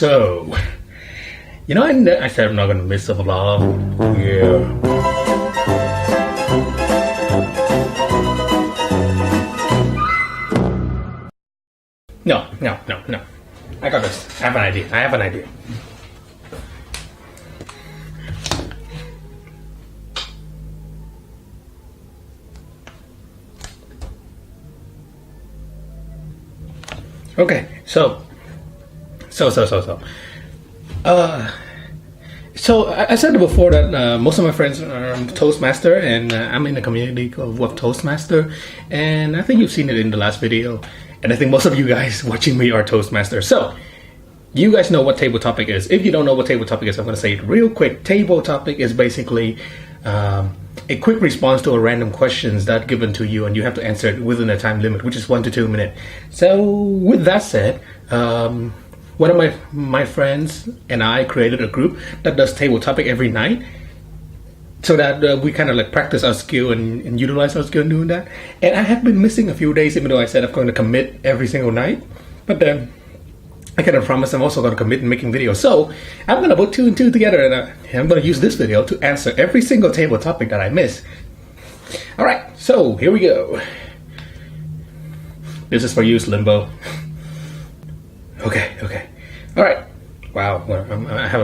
So, I said I'm not gonna miss the vlog. Yeah. No. I got this. I have an idea. Okay, so I said before that most of my friends are Toastmaster, and I'm in the community of Toastmaster, and I think you've seen it in the last video, and I think most of you guys watching me are Toastmaster. So you guys know what table topic is. If you don't know what table topic is, I'm going to say it real quick. Table topic is basically a quick response to a random questions that given to you, and you have to answer it within a time limit, which is 1 to 2 minutes. So with that said, one of my friends and I created a group that does table topic every night, so that we kind of like practice our skill and utilize our skill in doing that. And I have been missing a few days, even though I said I'm going to commit every single night. But then I kind of promise I'm also going to commit in making videos. So I'm going to put 2 and 2 together, and I'm going to use this video to answer every single table topic that I miss. All right, so here we go. This is for you, Limbo. Okay. All right. Wow. I have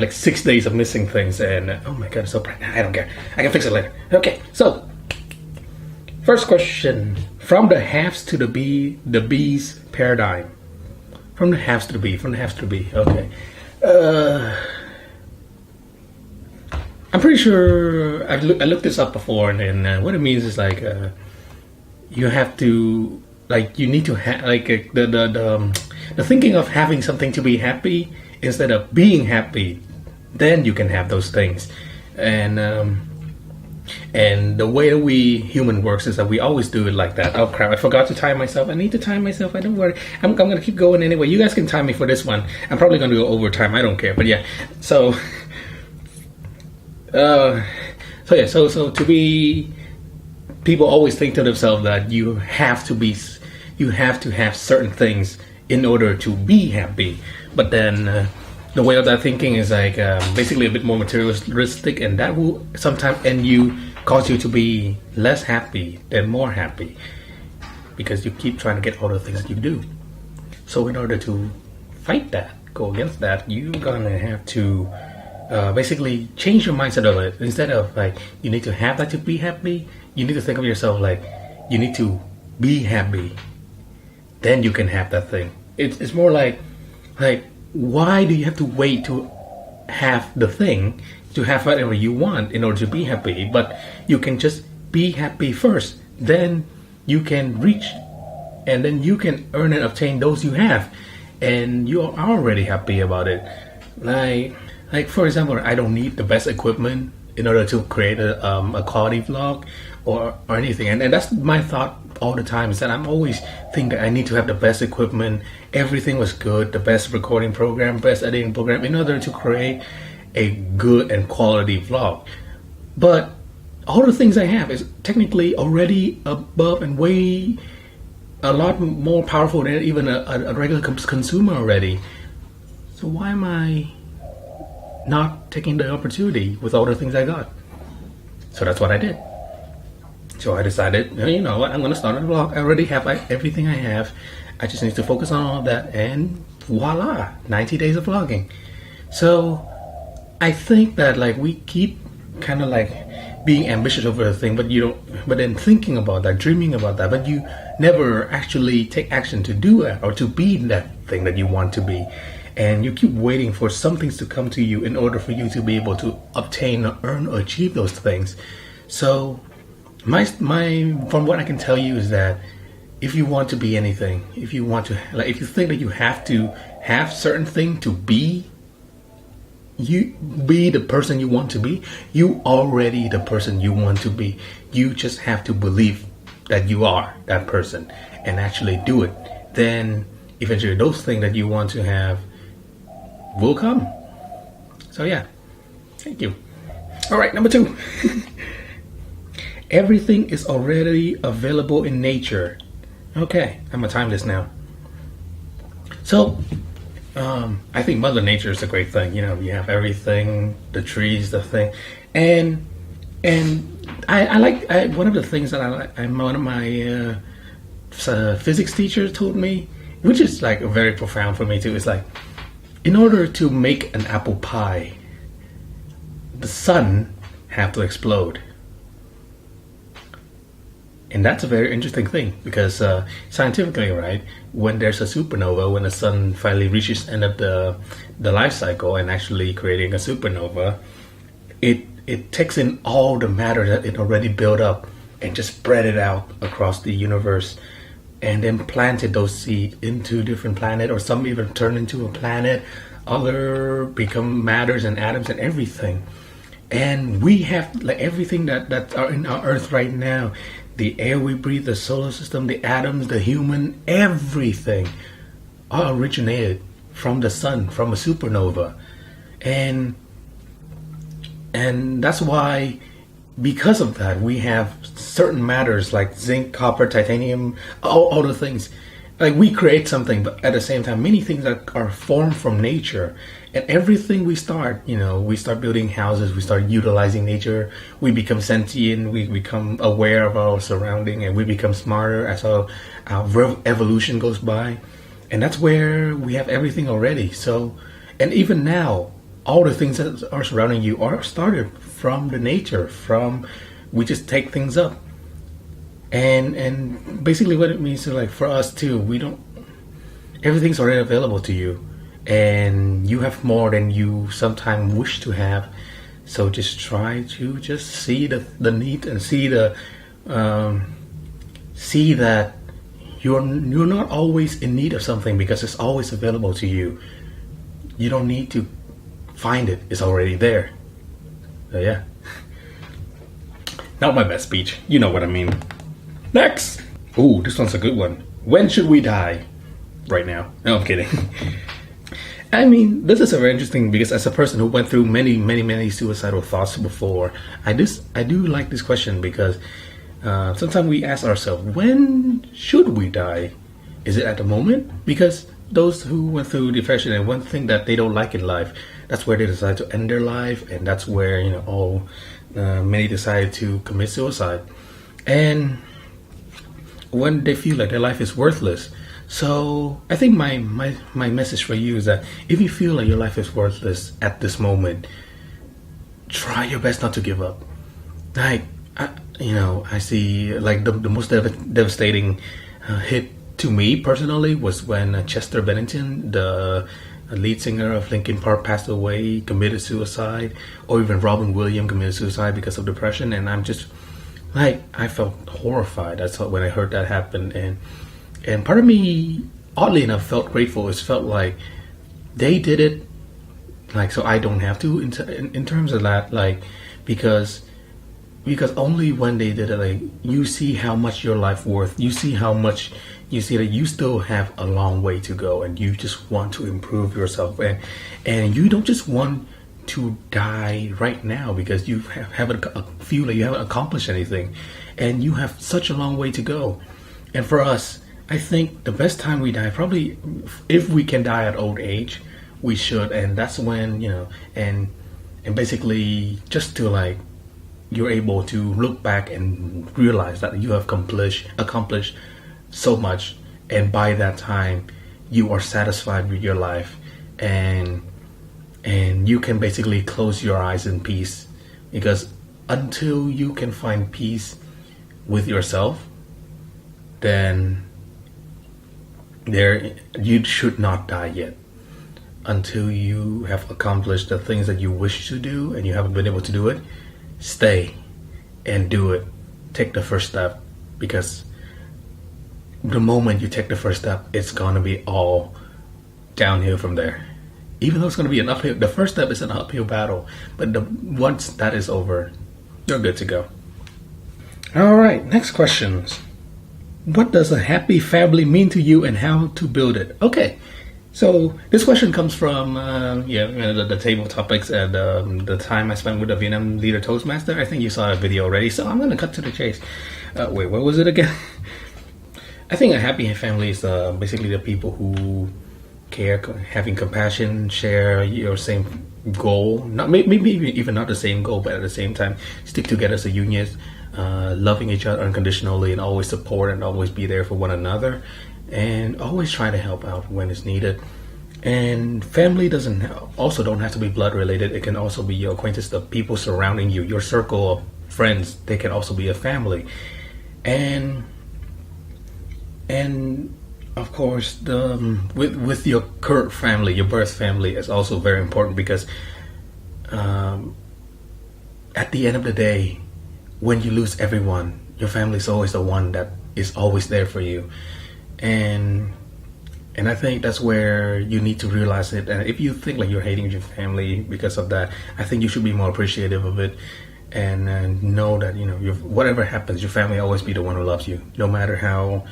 like 6 days of missing things, and oh my god, it's so bright. I don't care. I can fix it later. Okay. So first question: from the haves to the bees paradigm. From the haves to the bee. Okay. I'm pretty sure I looked this up before, and what it means is like you have to, like, you need to have like the thinking of having something to be happy instead of being happy. Then you can have those things, and the way that we human works is that we always do it like that. Oh crap, I forgot to time myself. I need to time myself. I don't worry. I'm gonna keep going anyway. You guys can time me for this one. I'm probably gonna go over time. I don't care. But yeah, so to be, people always think to themselves that you have to have certain things in order to be happy. But then the way of that thinking is like basically a bit more materialistic, and that will sometimes cause you to be less happy than more happy, because you keep trying to get all the things that you do. So in order to fight that, go against that, you're gonna have to basically change your mindset of it. Instead of like you need to have that to be happy, you need to think of yourself like you need to be happy, then you can have that thing. It's more like why do you have to wait to have the thing, to have whatever you want in order to be happy? But you can just be happy first, then you can reach, and then you can earn and obtain those you have, and you are already happy about it. Like for example, I don't need the best equipment in order to create a quality vlog or anything, and that's my thought all the time, is that I'm always think that I need to have the best equipment, everything was good, the best recording program, best editing program, in order to create a good and quality vlog. But all the things I have is technically already above and way a lot more powerful than even a regular consumer already. So why am I not taking the opportunity with all the things I got? So that's what I did. So I decided, you know what, I'm going to start a vlog. I already have everything I have. I just need to focus on all of that, and voila, 90 days of vlogging. So I think that like we keep kind of like being ambitious over a thing, but then thinking about that, dreaming about that, but you never actually take action to do it or to be that thing that you want to be. And you keep waiting for some things to come to you in order for you to be able to obtain or earn or achieve those things. So my from what I can tell you is that if you want to be anything, if you think that you have to have certain thing to be the person you want to be, you already the person you want to be. You just have to believe that you are that person and actually do it. Then eventually those things that you want to have will come. So yeah, thank you. All right, number 2. Everything is already available in nature. Okay, I'm gonna time this now. So I think Mother Nature is a great thing. You know, you have everything, the trees, the thing, and I like one of the things that I like. One of my physics teachers told me, which is like very profound for me too. Is like, in order to make an apple pie, the sun have to explode. And that's a very interesting thing because scientifically, right, when there's a supernova, when the sun finally reaches the end of the life cycle and actually creating a supernova, it takes in all the matter that it already built up and just spread it out across the universe, and then planted those seeds into different planet, or some even turn into a planet, other become matters and atoms and everything. And we have like everything that are in our earth right now, the air we breathe, the solar system, the atoms, the human, everything all originated from the sun, from a supernova. And that's why, because of that, we have certain matters like zinc, copper, titanium, all the things. Like we create something, but at the same time, many things that are formed from nature. And everything we start, you know, we start building houses, we start utilizing nature, we become sentient, we become aware of our surrounding, and we become smarter as our evolution goes by. And that's where we have everything already. So, and even now, all the things that are surrounding you are started from the nature, we just take things up. And basically what it means is like for us too, everything's already available to you. And you have more than you sometimes wish to have. So just try to just see the need and see see that you're not always in need of something, because it's always available to you. You don't need to find it, it's already there. So yeah. Not my best speech, you know what I mean. Next! Ooh, this one's a good one. When should we die? Right now. No, I'm kidding. I mean, this is very interesting because as a person who went through many suicidal thoughts before, I do like this question because sometimes we ask ourselves, when should we die? Is it at the moment? Because those who went through depression and one thing that they don't like in life, that's where they decide to end their life, and that's where many decide to commit suicide, and when they feel like their life is worthless. So I think my message for you is that if you feel like your life is worthless at this moment, try your best not to give up. Like I see like the most devastating hit to me personally was when Chester Bennington, the lead singer of Linkin Park, passed away, committed suicide, or even Robin Williams committed suicide because of depression. And I'm just like, I felt horrified. That's when I heard that happen, and part of me, oddly enough, felt grateful. It felt like they did it, like, so I don't have to. In terms of that, like, because only when they did it, like, you see how much your life worth. You see that you still have a long way to go, and you just want to improve yourself, and you don't just want to die right now because you haven't feel like you haven't accomplished anything, and you have such a long way to go. And for us, I think the best time we die, probably if we can die at old age, we should. And that's when, and basically just to like, you're able to look back and realize that you have accomplished so much. And by that time, you are satisfied with your life, and you can basically close your eyes in peace, because until you can find peace with yourself, then you should not die yet. Until you have accomplished the things that you wish to do and you haven't been able to do it, stay and do it. Take the first step, because the moment you take the first step, it's gonna be all downhill from there. Even though it's gonna be an uphill, the first step is an uphill battle, but once that is over, you're good to go. All right, next questions. What does a happy family mean to you, and how to build it? Okay, so this question comes from the table topics and the time I spent with the Vietnam leader Toastmaster. I think you saw a video already, so I'm going to cut to the chase. Wait, what was it again? I think a happy family is basically the people who care, having compassion, share your same goal. Not maybe even not the same goal, but at the same time stick together as a unit, loving each other unconditionally, and always support and always be there for one another, and always try to help out when it's needed. And family doesn't also don't have to be blood related. It can also be your acquaintance, the people surrounding you, your circle of friends. They can also be a family, and of course the with your current family, your birth family is also very important because at the end of the day, when you lose everyone, your family is always the one that is always there for you, and I think that's where you need to realize it. And if you think like you're hating your family because of that, I think you should be more appreciative of it, and know that whatever happens, your family will always be the one who loves you, no matter how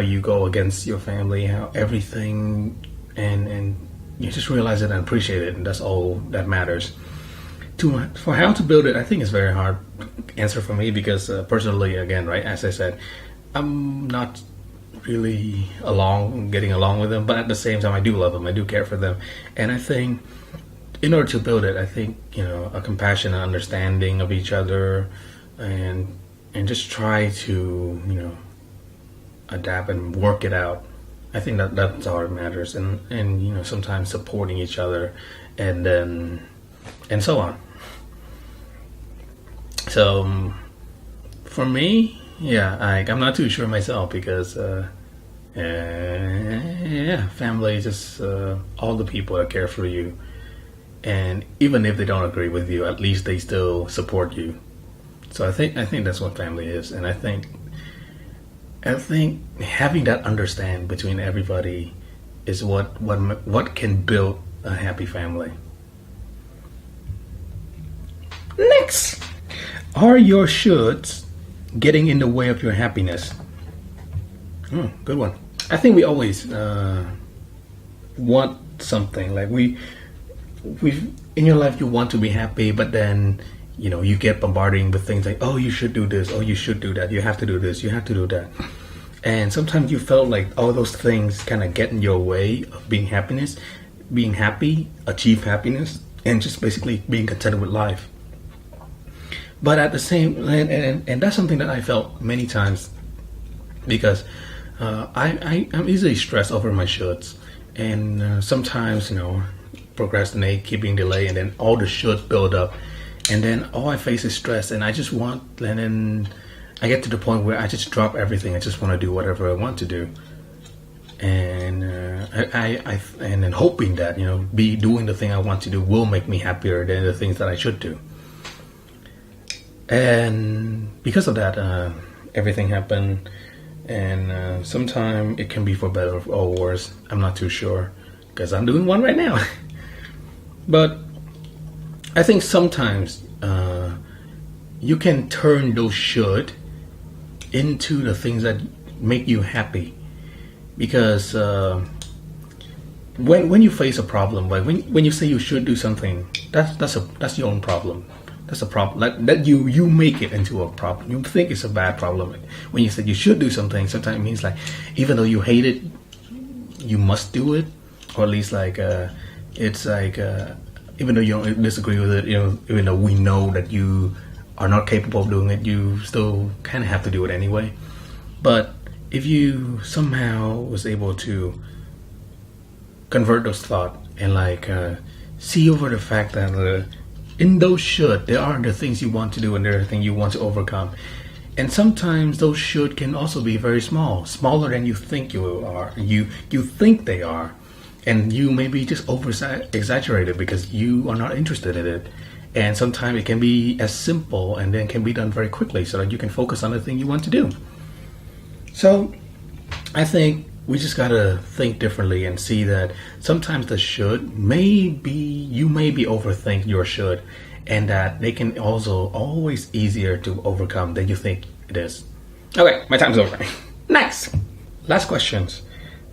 you go against your family, how everything, and you just realize it and appreciate it, and that's all that matters. For how to build it, I think it's very hard answer for me because personally, again, right, as I said, I'm not really getting along with them, but at the same time I do love them, I do care for them, and I think in order to build it, I think a compassion and understanding of each other, and just try to adapt and work it out. I think that's all that matters, and sometimes supporting each other, and so on. So for me, yeah, I'm not too sure myself because family is just all the people that care for you, and even if they don't agree with you, at least they still support you. So I think that's what family is, and I think having that understand between everybody is what can build a happy family. Next, are your shoulds getting in the way of your happiness? Good one. I think we always want something, like we in your life you want to be happy, but then you get bombarding with things like, oh, you should do this, oh, you should do that, you have to do this, you have to do that, and sometimes you felt like all those things kind of get in your way of being happy, achieve happiness, and just basically being contented with life. But at the same, and that's something that I felt many times because I'm easily stressed over my shoulds, and sometimes procrastinate, keeping delay, and then all the shoulds build up, and then all I face is stress, and I just want, and then I get to the point where I just drop everything. I just want to do whatever I want to do, and and then hoping that be doing the thing I want to do will make me happier than the things that I should do. And because of that, everything happened, and sometimes it can be for better or worse. I'm not too sure because I'm doing one right now. But I think sometimes you can turn those should into the things that make you happy, because when you face a problem, like when you say you should do something, that's your own problem. That's a problem that you make it into a problem. You think it's a bad problem. When you say you should do something, sometimes it means like even though you hate it, you must do it, or at least like it's like even though you don't disagree with it, even though we know that you are not capable of doing it, you still kind of have to do it anyway. But if you somehow was able to convert those thoughts and like see over the fact that in those should, there are the things you want to do and there are things you want to overcome. And sometimes those should can also be very small, smaller than you think you are. You think they are. And you maybe just exaggerated because you are not interested in it. And sometimes it can be as simple and then can be done very quickly so that you can focus on the thing you want to do. So I think we just gotta think differently and see that sometimes the should you may be overthink your should, and that they can also always easier to overcome than you think it is. Okay, my time's over. Next, last questions.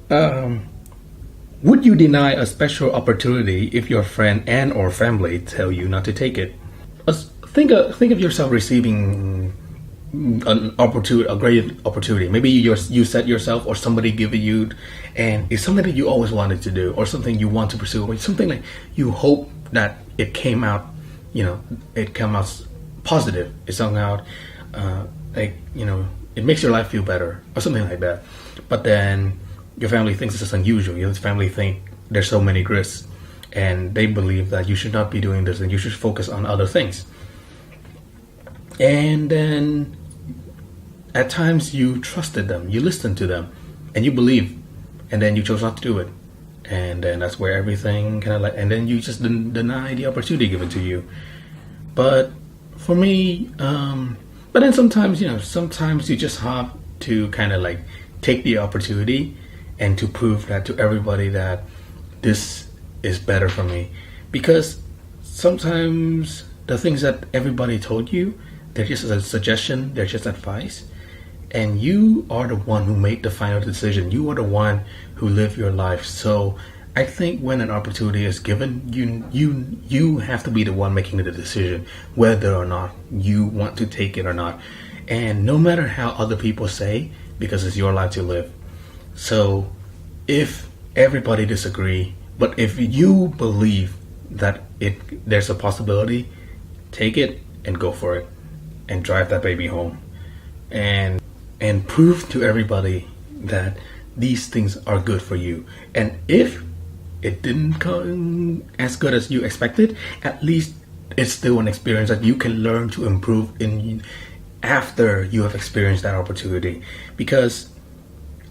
Would you deny a special opportunity if your friend and or family tell you not to take it? Think of yourself receiving an opportunity, a great opportunity. Maybe you set yourself, or somebody give it you, and it's something that you always wanted to do, or something you want to pursue, or something like you hope that it came out, it come out positive. It somehow, it makes your life feel better, or something like that. But then your family thinks this is unusual. Your family think there's so many risks, and they believe that you should not be doing this, and you should focus on other things. And then at times you trusted them, you listened to them, and you believe, and then you chose not to do it. And then that's where everything kind of and then you just deny the opportunity given to you. But for me, but then sometimes you just have to kind of take the opportunity and to prove that to everybody that this is better for me. Because sometimes the things that everybody told you, they're just a suggestion, they're just advice, and you are the one who made the final decision. You are the one who lived your life. So I think when an opportunity is given, you have to be the one making the decision whether or not you want to take it or not. And no matter how other people say, because it's your life to live. So if everybody disagree, but if you believe that there's a possibility, take it and go for it, and drive that baby home, and prove to everybody that these things are good for you. And if it didn't come as good as you expected, at least it's still an experience that you can learn to improve in after you have experienced that opportunity. Because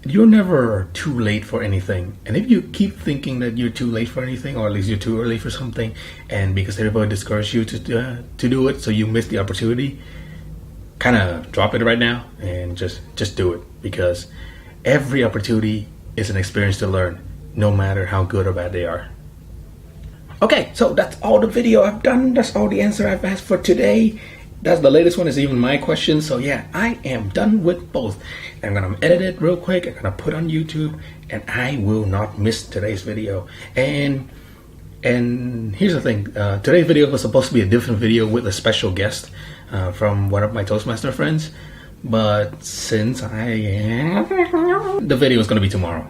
you're never too late for anything. And if you keep thinking that you're too late for anything, or at least you're too early for something, and because everybody discouraged you to do it, so you miss the opportunity, kind of drop it right now and just do it. Because every opportunity is an experience to learn, no matter how good or bad they are. Okay, so that's all the video I've done. That's all the answer I've asked for today. That's the latest one, is even my question. So yeah, I am done with both. I'm gonna edit it real quick. I'm gonna put on YouTube, and I will not miss today's video. And here's the thing, today's video was supposed to be a different video with a special guest from one of my Toastmaster friends. But since the video is gonna be tomorrow,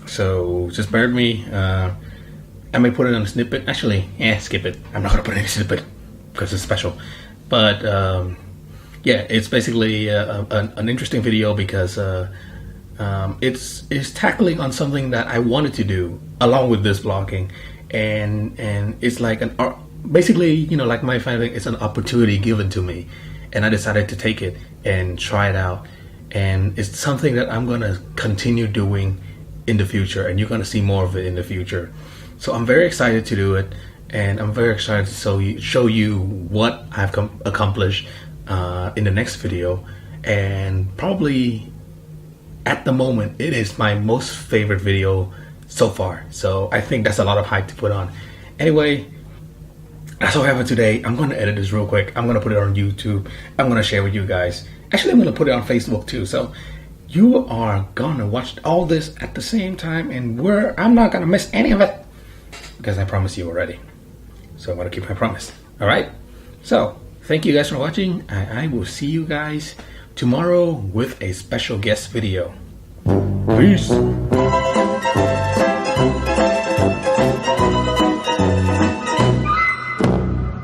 so just bear with me. I may put it on a snippet. Actually, skip it. I'm not gonna put it in a snippet because it's special. But yeah, it's basically an interesting video because it's tackling on something that I wanted to do along with this vlogging, and it's like basically, like my family, it's an opportunity given to me, and I decided to take it and try it out, and it's something that I'm gonna continue doing in the future, and you're gonna see more of it in the future. So I'm very excited to do it. And I'm very excited to show you what I've accomplished in the next video. And probably at the moment, it is my most favorite video so far. So I think that's a lot of hype to put on. Anyway, that's all I have for today. I'm going to edit this real quick. I'm going to put it on YouTube. I'm going to share with you guys. Actually, I'm going to put it on Facebook too. So you are going to watch all this at the same time. And I'm not going to miss any of it, because I promised you already. So I'm going to keep my promise. All right. So thank you guys for watching. I will see you guys tomorrow with a special guest video. Peace.